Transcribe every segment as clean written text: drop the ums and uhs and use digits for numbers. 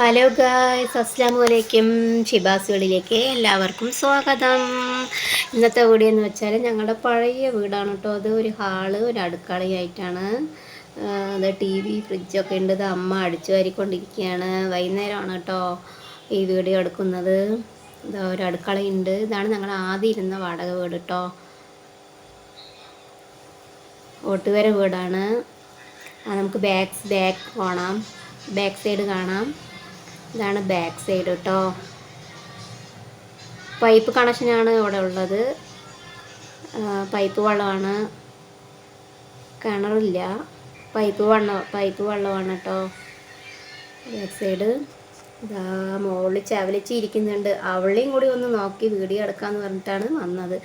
Hello guys, അസ്സലാമു അലൈക്കും. ഷിബാസുകളിലേക്ക് എല്ലാവർക്കും സ്വാഗതം. ഇന്നത്തെ വീഡിയോ എന്ന് വെച്ചാൽ ഞങ്ങളുടെ പഴയ വീടാണ് കേട്ടോ. അത് ഒരു ഹാള്, ഒരു അടുക്കളയായിട്ടാണ്. അത് ടി വി, ഫ്രിഡ്ജൊക്കെ ഉണ്ട്. ഇത് അമ്മ അടിച്ചു വാരിക്കൊണ്ടിരിക്കുകയാണ്. വൈകുന്നേരമാണ് കേട്ടോ ഈ വീഡിയോ എടുക്കുന്നത്. ഇതാ ഒരു അടുക്കളയുണ്ട്. ഇതാണ് ഞങ്ങൾ ആദ്യം ഇരുന്ന വാടക വീട് കേട്ടോ. ഓട്ടുവര വീടാണ്. നമുക്ക് ബാക്ക് കാണാം, ബാക്ക് സൈഡ് കാണാം. ഇതാണ് ബാക്ക് സൈഡ് കേട്ടോ. പൈപ്പ് കണക്ഷനാണ് ഇവിടെ ഉള്ളത്. പൈപ്പ് വെള്ളമാണ്, കിണറില്ല. പൈപ്പ് വെള്ളമാണ് കേട്ടോ. ബാക്ക് സൈഡ് ഇതാ മുകളിൽ ചവലിച്ച് ഇരിക്കുന്നുണ്ട്. അവളെയും കൂടി ഒന്ന് നോക്കി വീഡിയോ എടുക്കാമെന്ന് പറഞ്ഞിട്ടാണ് വന്നത്.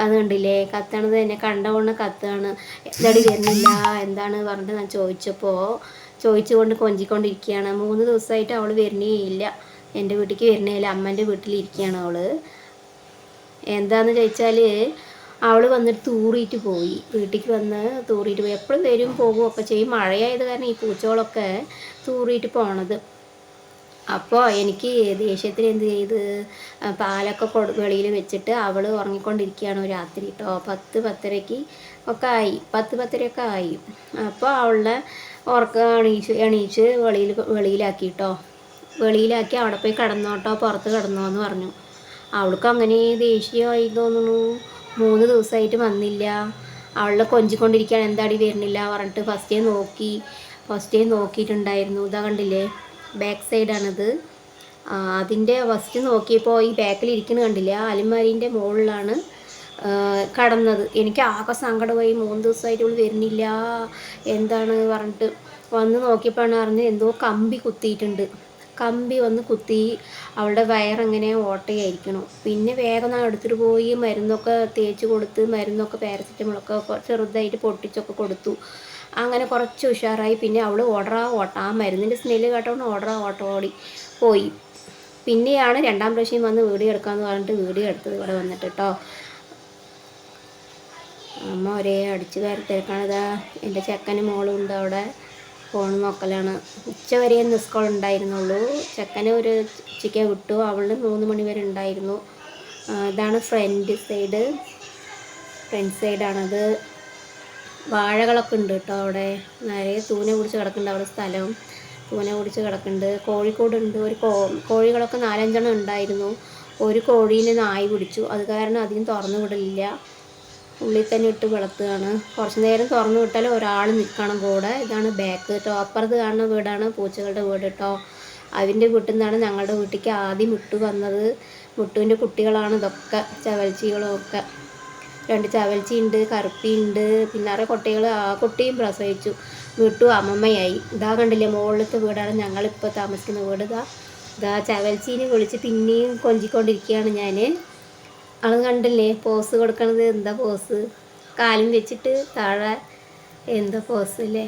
അത് കണ്ടില്ലേ, കത്തണത് തന്നെ കണ്ടകൊണ്ട് കത്താണ്. എന്താടി വരുന്നില്ല എന്താണ് പറഞ്ഞിട്ട് ഞാൻ ചോദിച്ചുകൊണ്ട് കൊഞ്ചിക്കൊണ്ടിരിക്കുകയാണ്. 3 ദിവസമായിട്ട് അവൾ വരുന്നേ ഇല്ല, എൻ്റെ വീട്ടിലേക്ക് വരുന്നേ ഇല്ല. അമ്മൻ്റെ വീട്ടിലിരിക്കുകയാണ് അവൾ. എന്താന്ന് ചോദിച്ചാൽ അവൾ വന്നിട്ട് തൂറിയിട്ട് പോയി. വീട്ടിലേക്ക് വന്ന് തൂറിയിട്ട് പോയി. എപ്പോഴും വരും പോകും ഒക്കെ ചെയ്യും. മഴയായത് കാരണം ഈ പൂച്ചകളൊക്കെ തൂറിയിട്ട് പോണത്. അപ്പോൾ എനിക്ക് ദേഷ്യത്തിന് എന്ത് ചെയ്ത് പാലൊക്കെ വെളിയിൽ വെച്ചിട്ട് അവൾ ഉറങ്ങിക്കൊണ്ടിരിക്കുകയാണ് രാത്രി കേട്ടോ. 10-10:30 ഒക്കെ ആയി, 10-10:30 ആയി. അപ്പോൾ അവളുടെ ഉറക്കം എണീച്ച് വെളിയിലാക്കി കേട്ടോ. വെളിയിലാക്കി അവിടെ പോയി കിടന്നോട്ടോ, പുറത്ത് കിടന്നോ എന്ന് പറഞ്ഞു. അവൾക്ക് അങ്ങനെ ദേഷ്യമായി തോന്നുന്നു. 3 ദിവസമായിട്ട് വന്നില്ല. അവളെ കൊഞ്ചിക്കൊണ്ടിരിക്കുകയാണ്. എന്താടി വരുന്നില്ല പറഞ്ഞിട്ട് ഫസ്റ്റ് ടൈം നോക്കിയിട്ടുണ്ടായിരുന്നു. ഇതാ കണ്ടില്ലേ, ബാക്ക് സൈഡാണിത്. അതിൻ്റെ ഫസ്റ്റ് നോക്കിയപ്പോൾ ഈ ബാക്കിൽ ഇരിക്കുന്നത് കണ്ടില്ല, അലമാരീൻ്റെ മുകളിലാണ് കടന്നത്. എനിക്ക് ആകെ സങ്കടമായി. 3 ദിവസമായിട്ട് അവൾ വരുന്നില്ല എന്താണ് പറഞ്ഞിട്ട് വന്ന് നോക്കിയപ്പോഴാണ് അറിഞ്ഞത് എന്തോ കമ്പി കുത്തിയിട്ടുണ്ട്. കമ്പി വന്ന് കുത്തി അവളുടെ വയറെങ്ങനെ ഓട്ടയായിരിക്കണം. പിന്നെ വേഗം ഞാൻ എടുത്തിട്ട് പോയി മരുന്നൊക്കെ തേച്ച് കൊടുത്ത്, മരുന്നൊക്കെ പാരസെറ്റമോളൊക്കെ ചെറുതായിട്ട് പൊട്ടിച്ചൊക്കെ കൊടുത്തു. അങ്ങനെ കുറച്ച് ഉഷാറായി. പിന്നെ അവൾ ആ മരുന്നിൻ്റെ സ്മെല്ല് കേട്ടോണ്ട് ഓടി പോയി. പിന്നെയാണ് 2ാം പ്രാവശ്യം വന്ന് വീഡിയോ എടുക്കാമെന്ന് പറഞ്ഞിട്ട് വീഡിയോ എടുത്തത് ഇവിടെ വന്നിട്ട് കേട്ടോ. അമ്മ ഒരേ അടിച്ചു തിരക്കാണിതാ. എൻ്റെ ചെക്കനും മോളും ഉണ്ട് അവിടെ, ഫോൺ നോക്കലാണ്. ഉച്ചവരെ സ്കൂൾ ഉണ്ടായിരുന്നുള്ളൂ. ചെക്കനെ ഒരു ഉച്ചയ്ക്ക് വിട്ടു. അവളുടെ 3 മണി വരെ ഉണ്ടായിരുന്നു. ഇതാണ് ഫ്രണ്ട് സൈഡാണത്. വാഴകളൊക്കെ ഉണ്ട് കേട്ടോ അവിടെ. നിറയെ തൂന പിടിച്ച് കിടക്കുന്നുണ്ട് അവിടെ. സ്ഥലം തൂന പിടിച്ച് കിടക്കുന്നുണ്ട്. കോഴിക്കോടുണ്ട്. കോഴികളൊക്കെ 4-5 ഉണ്ടായിരുന്നു. ഒരു കോഴീനെ നായി പിടിച്ചു. അത് കാരണം അധികം തുറന്നു വിടലില്ല, ഉള്ളിൽ തന്നെ ഇട്ട് വളർത്തുകയാണ്. കുറച്ച് നേരം തുറന്നു വിട്ടാൽ ഒരാൾ നിൽക്കണം കൂടെ. ഇതാണ് ബാക്ക് കേട്ടോ. അപ്പുറത്ത് കാണുന്ന വീടാണ് പൂച്ചകളുടെ വീട് കേട്ടോ. അതിൻ്റെ വീട്ടിൽ നിന്നാണ് ഞങ്ങളുടെ വീട്ടിലേക്ക് ആദ്യം മുട്ടു വന്നത്. മുട്ടുവിൻ്റെ കുട്ടികളാണ് ഇതൊക്കെ, ചവൽച്ചികളും ഒക്കെ. 2 ചവൽച്ചിയുണ്ട്, കറുപ്പിയുണ്ട്, പിന്നാറെ കുട്ടികൾ. ആ കുട്ടിയും പ്രസവിച്ചു, വീട്ടു അമ്മമ്മയായി. ഇതാ കണ്ടില്ലേ, മുകളിലത്തെ വീടാണ് ഞങ്ങളിപ്പോൾ താമസിക്കുന്ന വീട്. ഇതാ ചവൽച്ചീനെ വിളിച്ച് പിന്നെയും കൊഞ്ചിക്കൊണ്ടിരിക്കുകയാണ് ഞാൻ. അത് കണ്ടില്ലേ പോസ് കൊടുക്കണത്, എന്താ പോസ്, കാലും വെച്ചിട്ട് താഴെ, എന്താ പോസ് അല്ലേ.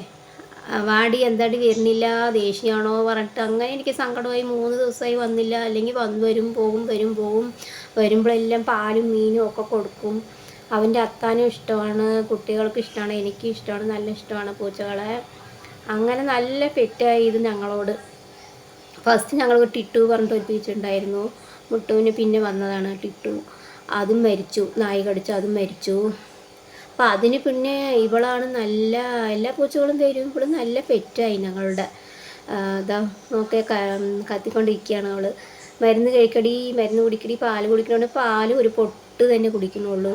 വാടി എന്താടി വരുന്നില്ല, ദേഷ്യമാണോ പറഞ്ഞിട്ട് അങ്ങനെ എനിക്ക് സങ്കടമായി. 3 ദിവസമായി വന്നില്ല. അല്ലെങ്കിൽ വരും പോകും. വരുമ്പോഴെല്ലാം പാലും മീനും ഒക്കെ കൊടുക്കും. അവൻ്റെ അത്താനും ഇഷ്ടമാണ്, കുട്ടികൾക്ക് ഇഷ്ടമാണ്, എനിക്ക് ഇഷ്ടമാണ്, നല്ല ഇഷ്ടമാണ് പൂച്ചകളെ. അങ്ങനെ നല്ല പെറ്റായി ഇത് ഞങ്ങളോട്. ഫസ്റ്റ് ഞങ്ങൾ ടിട്ടു പറഞ്ഞിട്ട് ഒരു പീച്ചുണ്ടായിരുന്നു. മുട്ടുവിന് പിന്നെ വന്നതാണ് ടിട്ടു. അതും മരിച്ചു, നായി കടിച്ചു, അതും മരിച്ചു. അപ്പം അതിന് പിന്നെ ഇവളാണ് നല്ല, എല്ലാ പൂച്ചകളും തരും. ഇവിടെ നല്ല പെറ്റായി ഞങ്ങളുടെ. ഇതാ നോക്കെ കത്തിക്കൊണ്ടിരിക്കുകയാണ് അവൾ. മരുന്ന് കുടിക്കടി, പാല് കുടിക്കണോണ്ട് പാല് ഒരു പൊട്ട് തന്നെ കുടിക്കണുള്ളൂ.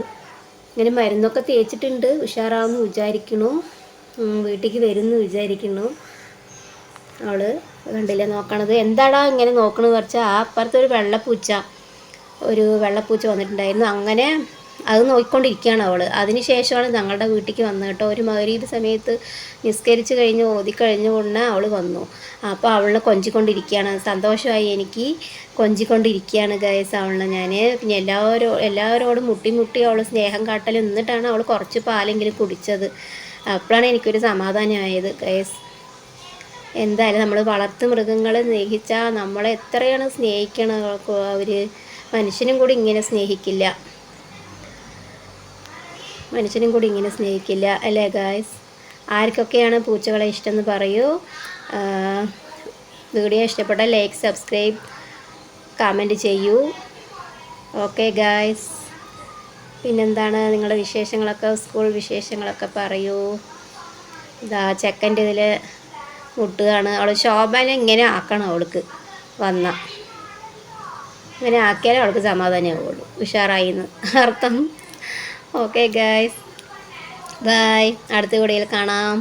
ഇങ്ങനെ മരുന്നൊക്കെ തേച്ചിട്ടുണ്ട്, ഉഷാറാവുമെന്ന് വിചാരിക്കുന്നു. വീട്ടിലേക്ക് വരുമെന്ന് വിചാരിക്കുന്നു. അവൾ കണ്ടില്ലേ നോക്കണത്. എന്താടാ ഇങ്ങനെ നോക്കണമെന്ന് വെച്ചാൽ അപ്പുറത്തൊരു വെള്ളപ്പൂച്ച വന്നിട്ടുണ്ടായിരുന്നു. അങ്ങനെ അത് നോക്കിക്കൊണ്ടിരിക്കുകയാണ് അവൾ. അതിന് ശേഷമാണ് ഞങ്ങളുടെ വീട്ടിലേക്ക് വന്നത് കേട്ടോ. ഒരു മഗ്‌രിബ് സമയത്ത് നിസ്കരിച്ച് കഴിഞ്ഞ് ഓതിക്കഴിഞ്ഞ ഉടനെ അവൾ വന്നു. അപ്പോൾ അവളെ കൊഞ്ചിക്കൊണ്ടിരിക്കുകയാണ്. സന്തോഷമായി എനിക്ക്. കൊഞ്ചിക്കൊണ്ടിരിക്കുകയാണ് ഗൈസ് അവളെ ഞാൻ. പിന്നെ എല്ലാവരോടും മുട്ടി അവൾ സ്നേഹം കാട്ടൽ നിന്നിട്ടാണ് അവൾ കുറച്ച് പാലെങ്കിലും കുടിച്ചത്. അപ്പോഴാണ് എനിക്കൊരു സമാധാനമായത് ഗൈസ്. എന്തായാലും നമ്മൾ വളർത്തു മൃഗങ്ങളെ സ്നേഹിച്ചാൽ നമ്മളെ എത്രയാണ് സ്നേഹിക്കണം അവർ. മനുഷ്യനും കൂടി ഇങ്ങനെ സ്നേഹിക്കില്ല അല്ലേ ഗായ്സ്. ആർക്കൊക്കെയാണ് പൂച്ചകളെ ഇഷ്ടമെന്ന് പറയൂ. വീഡിയോ ഇഷ്ടപ്പെട്ട ലൈക്ക്, സബ്സ്ക്രൈബ്, കമൻറ്റ് ചെയ്യൂ. Okay guys. പിന്നെന്താണ് നിങ്ങളുടെ വിശേഷങ്ങളൊക്കെ, സ്കൂൾ വിശേഷങ്ങളൊക്കെ പറയൂ. ഇതാ ചെക്കൻ്റെ ഇതിൽ മുട്ടുകയാണ്. അവൾ ശോഭനെ ഇങ്ങനെ ആക്കണം, അവൾക്ക് ഇങ്ങനെ ആക്കിയാലേ അവൾക്ക് സമാധാനമാവുള്ളൂ, ഉഷാറായിന്ന് അർത്ഥം. Okay guys, bye. അടുത്ത വീഡിയോയിൽ കാണാം.